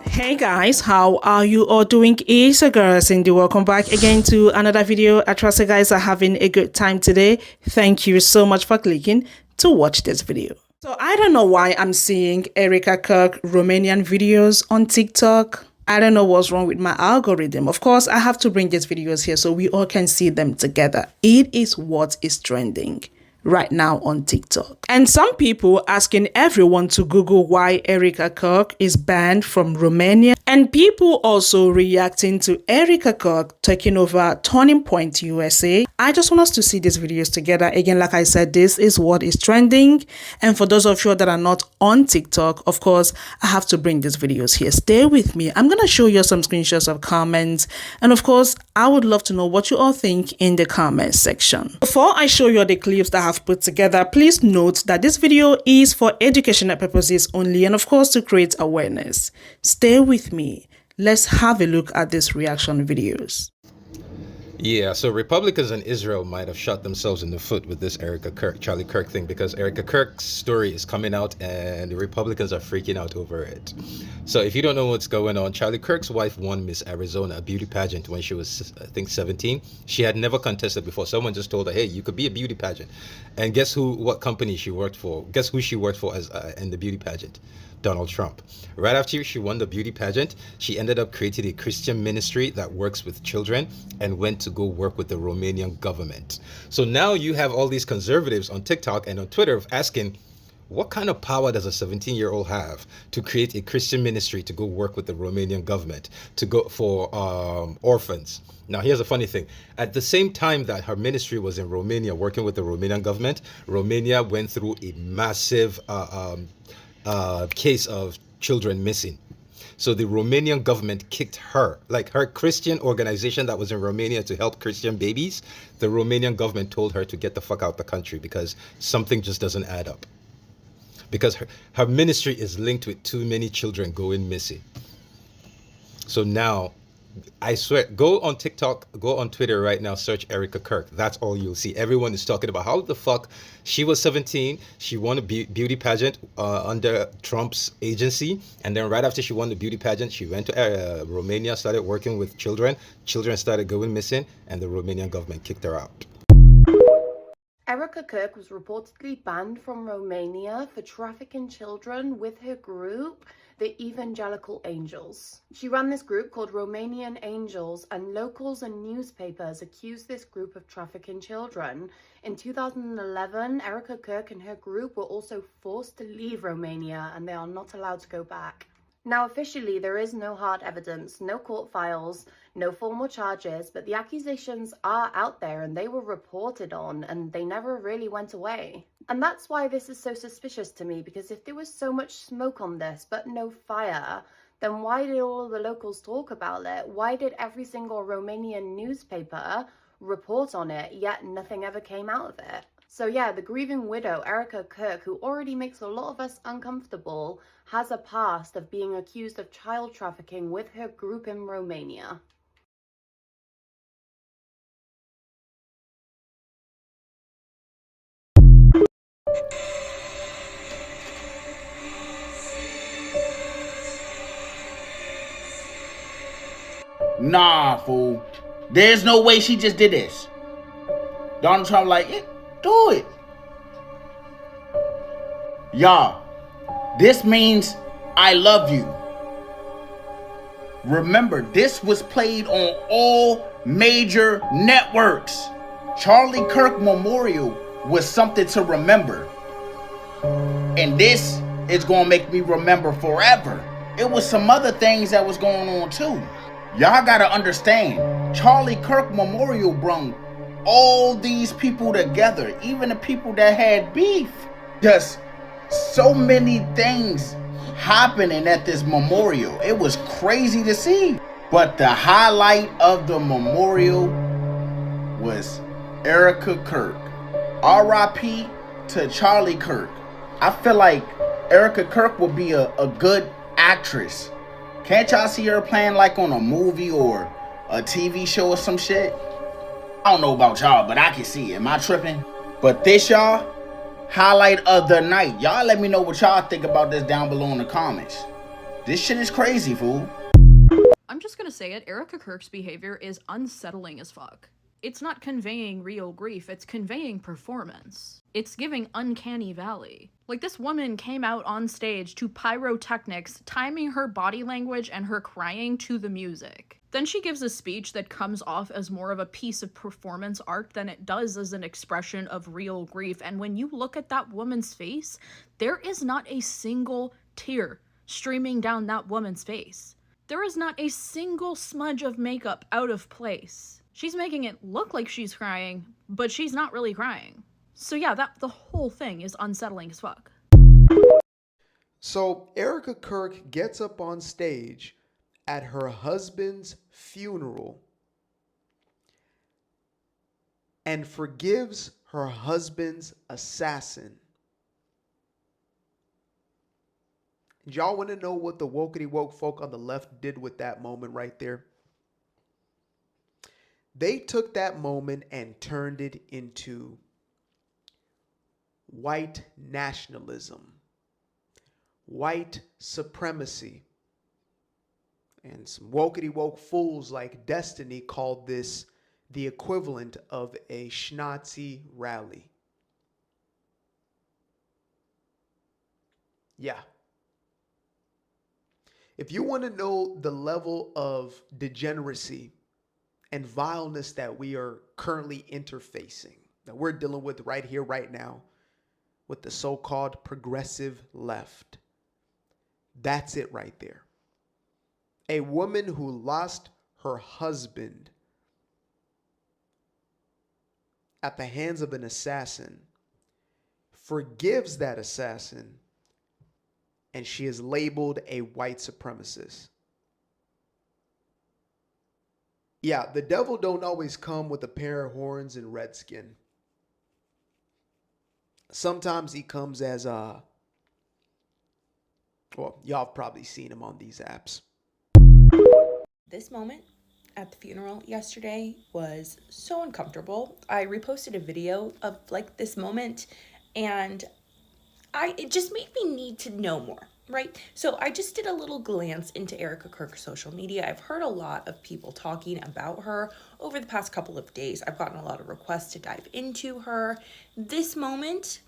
Hey guys, how are you all doing? It's your girl Cindy. Welcome back again to another video. I trust you guys are having a good time today. Thank you so much for clicking to watch this video. So I don't know why I'm seeing Erika Kirk Romanian videos on TikTok. I don't know what's wrong with my algorithm. Of course, I have to bring these videos here so we all can see them together. It is what is trending right now on TikTok. And some people asking everyone to Google why Erika Kirk is banned from Romania. And people also reacting to Erika Kirk taking over Turning Point USA. I just want us to see these videos together. Again, like I said, this is what is trending. And for those of you that are not on TikTok, of course, I have to bring these videos here. Stay with me. I'm going to show you some screenshots of comments. And of course, I would love to know what you all think in the comment section. Before I show you the clips that I have put together, please note that this video is for educational purposes only and of course to create awareness. Stay with me. Let's have a look at these reaction videos. Yeah, so Republicans in Israel might have shot themselves in the foot with this Charlie Kirk thing, because Erika Kirk's story is coming out and the Republicans are freaking out over it. So if you don't know what's going on, Charlie Kirk's wife won Miss Arizona, a beauty pageant, when she was, I think, 17. She had never contested before. Someone just told her, hey, you could be a beauty pageant. And guess what company she worked for? Guess who she worked for as in the beauty pageant? Donald Trump. Right after she won the beauty pageant, she ended up creating a Christian ministry that works with children and went to go work with the Romanian government. So now you have all these conservatives on TikTok and on Twitter asking, what kind of power does a 17-year-old have to create a Christian ministry to go work with the Romanian government, to go for orphans? Now, here's a funny thing. At the same time that her ministry was in Romania working with the Romanian government, Romania went through a massive case of children missing. So the Romanian government kicked her, like her Christian organization that was in Romania to help Christian babies. The Romanian government told her to get the fuck out the country because something just doesn't add up. Because her ministry is linked with too many children going missing. So now, I swear, go on TikTok, go on Twitter right now, search Erika Kirk. That's all you'll see. Everyone is talking about how the fuck she was 17. She won a beauty pageant under Trump's agency. And then right after she won the beauty pageant, she went to Romania, started working with children. Children started going missing and the Romanian government kicked her out. Erika Kirk was reportedly banned from Romania for trafficking children with her group, the Evangelical Angels. She ran this group called Romanian Angels, and locals and newspapers accused this group of trafficking children. In 2011, Erika Kirk and her group were also forced to leave Romania and they are not allowed to go back. Now, officially, there is no hard evidence, no court files, no formal charges, but the accusations are out there and they were reported on and they never really went away. And that's why this is so suspicious to me, because if there was so much smoke on this but no fire, then why did all the locals talk about it? Why did every single Romanian newspaper report on it, yet nothing ever came out of it? So yeah, the grieving widow, Erika Kirk, who already makes a lot of us uncomfortable, has a past of being accused of child trafficking with her group in Romania. Nah, fool. There's no way she just did this. Donald Trump like, do it. Y'all, this means I love you. Remember, this was played on all major networks. Charlie Kirk Memorial was something to remember. And this is going to make me remember forever. It was some other things that was going on too. Y'all got to understand, Charlie Kirk Memorial brung all these people together, even the people that had beef. Just so many things happening at this memorial. It was crazy to see. But the highlight of the memorial was Erika Kirk. R.I.P. to Charlie Kirk. I feel like Erika Kirk would be a good actress. Can't y'all see her playing like on a movie or a TV show or some shit? I don't know about y'all, but I can see it. Am I tripping? But this, y'all, highlight of the night. Y'all let me know what y'all think about this down below in the comments. This shit is crazy, fool. I'm just gonna say it, Erika Kirk's behavior is unsettling as fuck. It's not conveying real grief, it's conveying performance. It's giving Uncanny Valley. Like, this woman came out on stage to pyrotechnics, timing her body language and her crying to the music. Then she gives a speech that comes off as more of a piece of performance art than it does as an expression of real grief. And when you look at that woman's face, there is not a single tear streaming down that woman's face. There is not a single smudge of makeup out of place. She's making it look like she's crying, but she's not really crying. So yeah, the whole thing is unsettling as fuck. So Erika Kirk gets up on stage at her husband's funeral and forgives her husband's assassin. Y'all want to know what the wokety woke folk on the left did with that moment right there? They took that moment and turned it into white nationalism, white supremacy. And some wokety woke fools like Destiny called this the equivalent of a Schnazi rally. Yeah. If you want to know the level of degeneracy and vileness that we are currently interfacing, that we're dealing with right here, right now, with the so-called progressive left, that's it right there. A woman who lost her husband at the hands of an assassin forgives that assassin, and she is labeled a white supremacist. Yeah, the devil don't always come with a pair of horns and red skin. Sometimes he comes as well, y'all have probably seen him on these apps. This moment at the funeral yesterday was so uncomfortable. I reposted a video of like this moment, and it just made me need to know more, right? So I just did a little glance into Erika Kirk's social media. I've heard a lot of people talking about her over the past couple of days. I've gotten a lot of requests to dive into her. This moment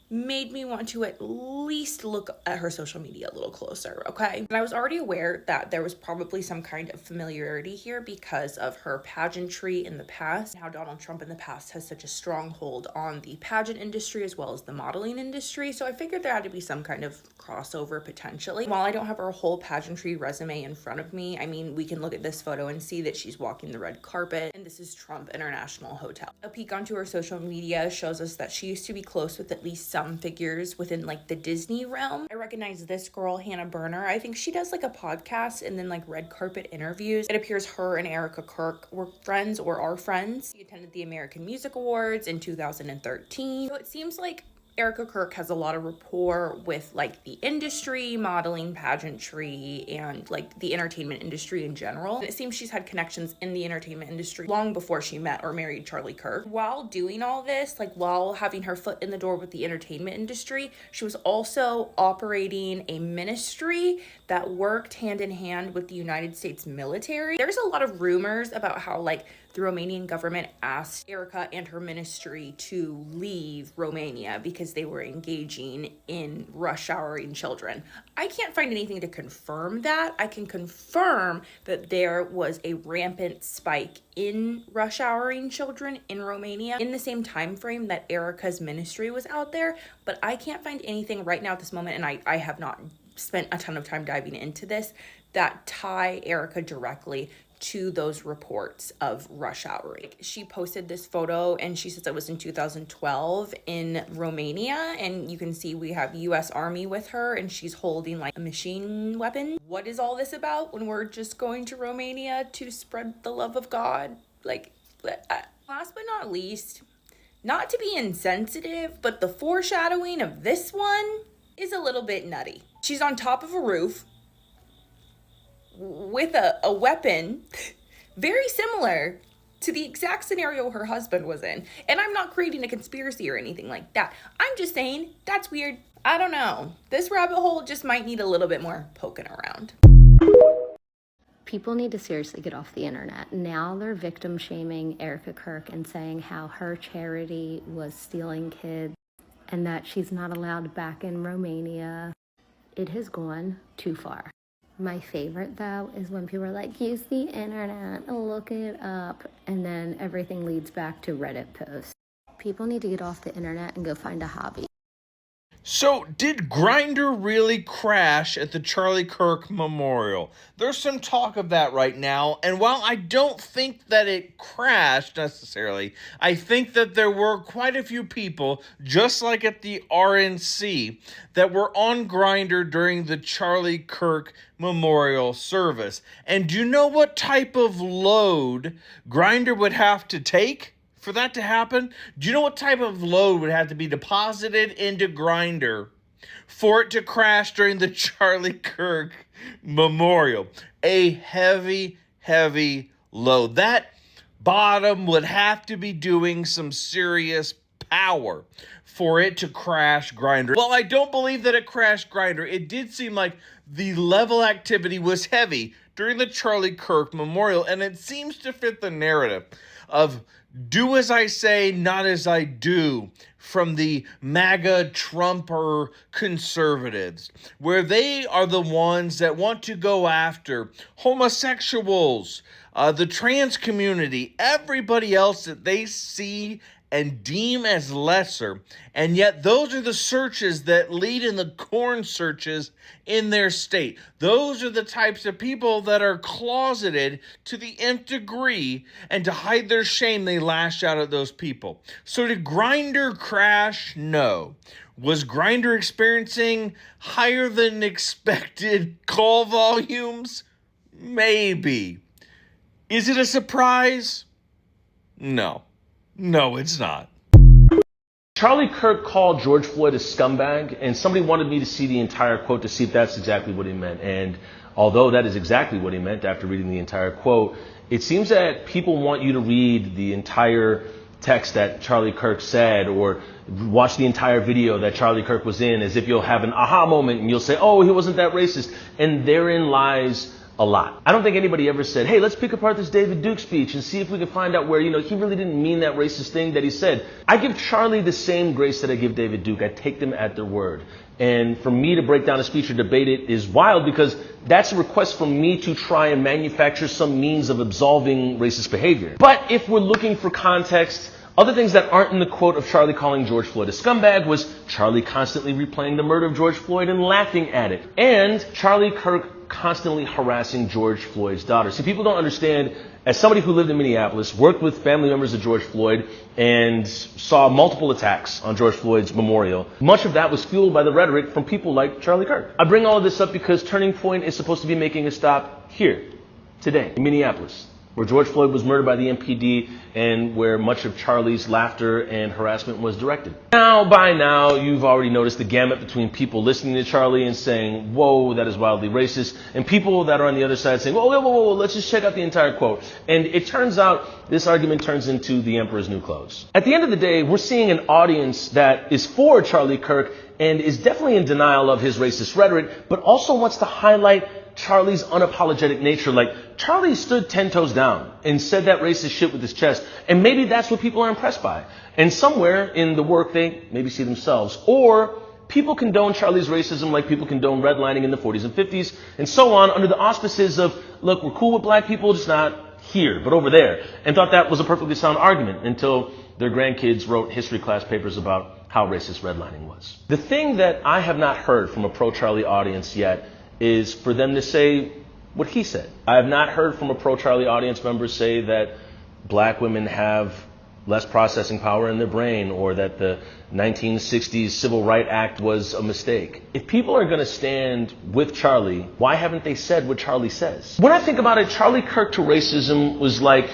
made me want to at least look at her social media a little closer, okay? And I was already aware that there was probably some kind of familiarity here because of her pageantry in the past, how Donald Trump in the past has such a stronghold on the pageant industry as well as the modeling industry. So I figured there had to be some kind of crossover potentially. While I don't have her whole pageantry resume in front of me, I mean, we can look at this photo and see that she's walking the red carpet, and this is Trump International Hotel. A peek onto her social media shows us that she used to be close with at least some figures within like the Disney realm. I recognize this girl, Hannah Berner. I think she does like a podcast and then like red carpet interviews. It appears her and Erika Kirk were friends or are friends. She attended the American Music Awards in 2013. So it seems like Erika Kirk has a lot of rapport with like the industry, modeling, pageantry, and like the entertainment industry in general. And it seems she's had connections in the entertainment industry long before she met or married Charlie Kirk. While doing all this, like while having her foot in the door with the entertainment industry, she was also operating a ministry that worked hand in hand with the United States military. There's a lot of rumors about how like the Romanian government asked Erika and her ministry to leave Romania because they were engaging in rush houring children. I can't find anything to confirm that. I can confirm that there was a rampant spike in rush houring children in Romania in the same time frame that Erika's ministry was out there, but I can't find anything right now at this moment, and I have not spent a ton of time diving into this, that tie Erika directly to those reports of rush houring. She posted this photo and she says it was in 2012 in Romania, and you can see we have US Army with her and she's holding like a machine weapon. What is all this about when we're just going to Romania to spread the love of God? Like, last but not least, not to be insensitive, but the foreshadowing of this one is a little bit nutty. She's on top of a roof with a weapon very similar to the exact scenario her husband was in. And I'm not creating a conspiracy or anything like that. I'm just saying that's weird. I don't know. This rabbit hole just might need a little bit more poking around. People need to seriously get off the internet. Now they're victim shaming Erika Kirk and saying how her charity was stealing kids and that she's not allowed back in Romania. It has gone too far. My favorite, though, is when people are like, use the internet, look it up, and then everything leads back to Reddit posts. People need to get off the internet and go find a hobby. So, did Grindr really crash at the Charlie Kirk Memorial? There's some talk of that right now, and while I don't think that it crashed necessarily, I think that there were quite a few people, just like at the RNC, that were on Grindr during the Charlie Kirk Memorial service. And do you know what type of load Grindr would have to take for that to happen? Do you know what type of load would have to be deposited into Grindr for it to crash during the Charlie Kirk Memorial? A heavy, heavy load. That bottom would have to be doing some serious power for it to crash Grindr. Well, I don't believe that it crashed Grindr. It did seem like the level activity was heavy during the Charlie Kirk Memorial, and it seems to fit the narrative of do as I say, not as I do, from the MAGA Trumper conservatives, where they are the ones that want to go after homosexuals, the trans community, everybody else that they see and deem as lesser, and yet those are the searches that lead in the corn searches in their state. Those are the types of people that are closeted to the nth degree, and to hide their shame, they lash out at those people. So did Grindr crash? No. Was Grindr experiencing higher than expected call volumes? Maybe. Is it a surprise? No. No, it's not. Charlie Kirk called George Floyd a scumbag, and somebody wanted me to see the entire quote to see if that's exactly what he meant. And although that is exactly what he meant after reading the entire quote, it seems that people want you to read the entire text that Charlie Kirk said or watch the entire video that Charlie Kirk was in as if you'll have an aha moment and you'll say, oh, he wasn't that racist. And therein lies a lot. I don't think anybody ever said, hey, let's pick apart this David Duke speech and see if we can find out where, he really didn't mean that racist thing that he said. I give Charlie the same grace that I give David Duke. I take them at their word. And for me to break down a speech or debate it is wild because that's a request from me to try and manufacture some means of absolving racist behavior. But if we're looking for context, other things that aren't in the quote of Charlie calling George Floyd a scumbag was Charlie constantly replaying the murder of George Floyd and laughing at it. And Charlie Kirk constantly harassing George Floyd's daughter. See, people don't understand, as somebody who lived in Minneapolis, worked with family members of George Floyd, and saw multiple attacks on George Floyd's memorial, much of that was fueled by the rhetoric from people like Charlie Kirk. I bring all of this up because Turning Point is supposed to be making a stop here, today, in Minneapolis, where George Floyd was murdered by the MPD and where much of Charlie's laughter and harassment was directed. By now, you've already noticed the gamut between people listening to Charlie and saying, whoa, that is wildly racist, and people that are on the other side saying, whoa, let's just check out the entire quote. And it turns out this argument turns into the emperor's new clothes. At the end of the day, we're seeing an audience that is for Charlie Kirk and is definitely in denial of his racist rhetoric, but also wants to highlight Charlie's unapologetic nature. Like, Charlie stood 10 toes down and said that racist shit with his chest, and maybe that's what people are impressed by. And somewhere in the work they maybe see themselves. Or people condone Charlie's racism like people condone redlining in the 40s and 50s, and so on, under the auspices of, look, we're cool with black people, just not here, but over there. And thought that was a perfectly sound argument until their grandkids wrote history class papers about how racist redlining was. The thing that I have not heard from a pro-Charlie audience yet is for them to say what he said. I have not heard from a pro-Charlie audience member say that black women have less processing power in their brain or that the 1960s Civil Rights Act was a mistake. If people are going to stand with Charlie, why haven't they said what Charlie says? When I think about it, Charlie Kirk to racism was like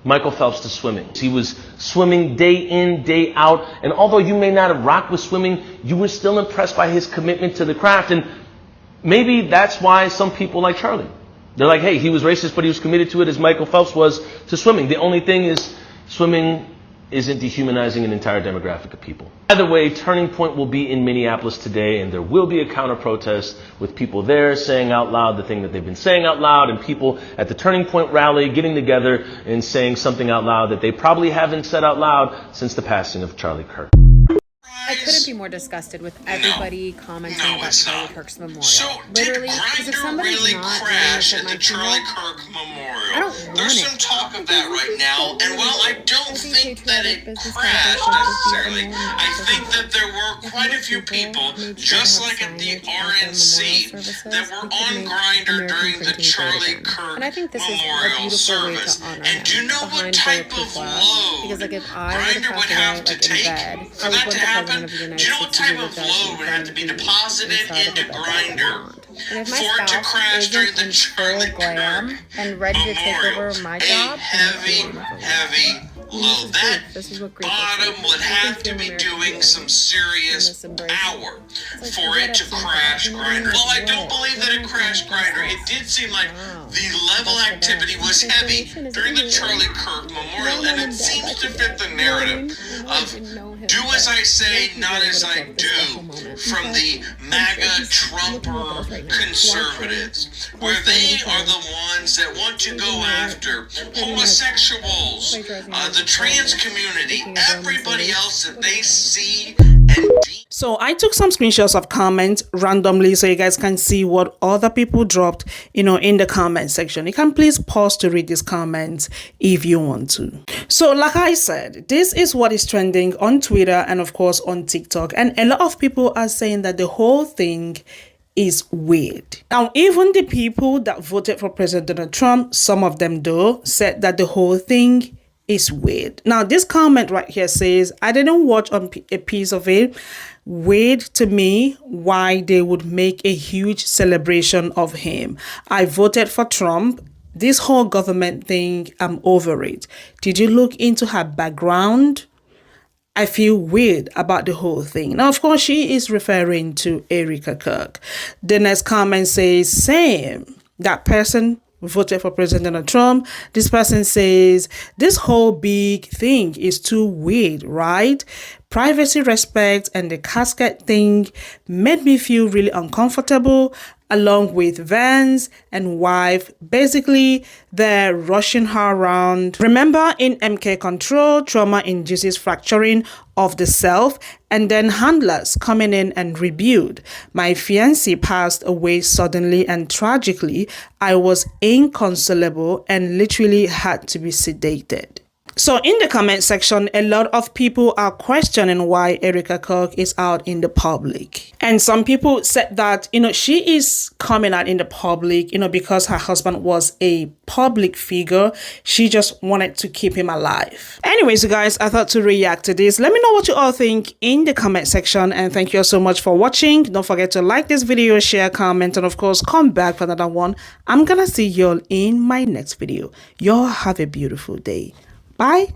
Michael Phelps to swimming. He was swimming day in, day out, and although you may not have rocked with swimming, you were still impressed by his commitment to the craft. And maybe that's why some people like Charlie. They're like, hey, he was racist, but he was committed to it as Michael Phelps was to swimming. The only thing is swimming isn't dehumanizing an entire demographic of people. Either way, Turning Point will be in Minneapolis today, and there will be a counter-protest with people there saying out loud the thing that they've been saying out loud, and people at the Turning Point rally getting together and saying something out loud that they probably haven't said out loud since the passing of Charlie Kirk. I couldn't be more disgusted with everybody commenting about Charlie Kirk's memorial. Literally, because if somebody's really not crash doing at the this Charlie at my Kirk Memorial? I don't want There's it. some talk of that right now, and while I don't think that it business crashed practices necessarily, I think that there were quite a few people, just like at the RNC, that were on Grindr during the Charlie Kirk And I think this is a Memorial beautiful way service. to honor And do you him know what behind type bulletproof of glass. Because load like if I Grindr would have to like, take in bed, for I would that want to the happen? president of the United Do you know what States to type be of the judge load would have to be and deposited inside of into the bed that I Grindr want. And if my for it to spouse crash during isn't the in full Charlie glam Kirk and ready to take Memorial? over my A job, heavy load. That this is what grief bottom looks like. would You have can to feel be American doing feeling some in serious this embrace. power Like, for what it to I've seen crash happen, you know what I mean? Grindr. Well, I don't What? believe that it crashed Grindr. It did seem like the level activity was heavy during the Charlie Kirk Memorial, and it seems to fit the narrative of do as I say, not as I do, from the MAGA Trumper conservatives, where they are the ones that want to go after homosexuals, the trans community, everybody else that they see and So I took some screenshots of comments randomly so you guys can see what other people dropped, in the comment section. You can please pause to read these comments if you want to. So like I said, this is what is trending on Twitter and of course on TikTok. And a lot of people are saying that the whole thing is weird. Now, even the people that voted for President Donald Trump, some of them though, said that the whole thing is weird. Now, this comment right here says, I didn't watch on a piece of it. Weird to me why they would make a huge celebration of him. I voted for Trump. This whole government thing, I'm over it. Did you look into her background? I feel weird about the whole thing. Now, of course, she is referring to Erika Kirk. The next comment says, same. That person voted for President Donald Trump. This person says, this whole big thing is too weird, right? Privacy, respect, and the casket thing made me feel really uncomfortable, along with Vance and wife. Basically, they're rushing her around. Remember, in MK Control, trauma induces fracturing of the self, and then handlers coming in and rebuild. My fiancé passed away suddenly and tragically. I was inconsolable and literally had to be sedated. So in the comment section, a lot of people are questioning why Erika Kirk is out in the public. And some people said that, she is coming out in the public, because her husband was a public figure. She just wanted to keep him alive. Anyways, you guys, I thought to react to this. Let me know what you all think in the comment section. And thank you all so much for watching. Don't forget to like this video, share, comment, and of course, come back for another one. I'm gonna see y'all in my next video. Y'all have a beautiful day. Bye.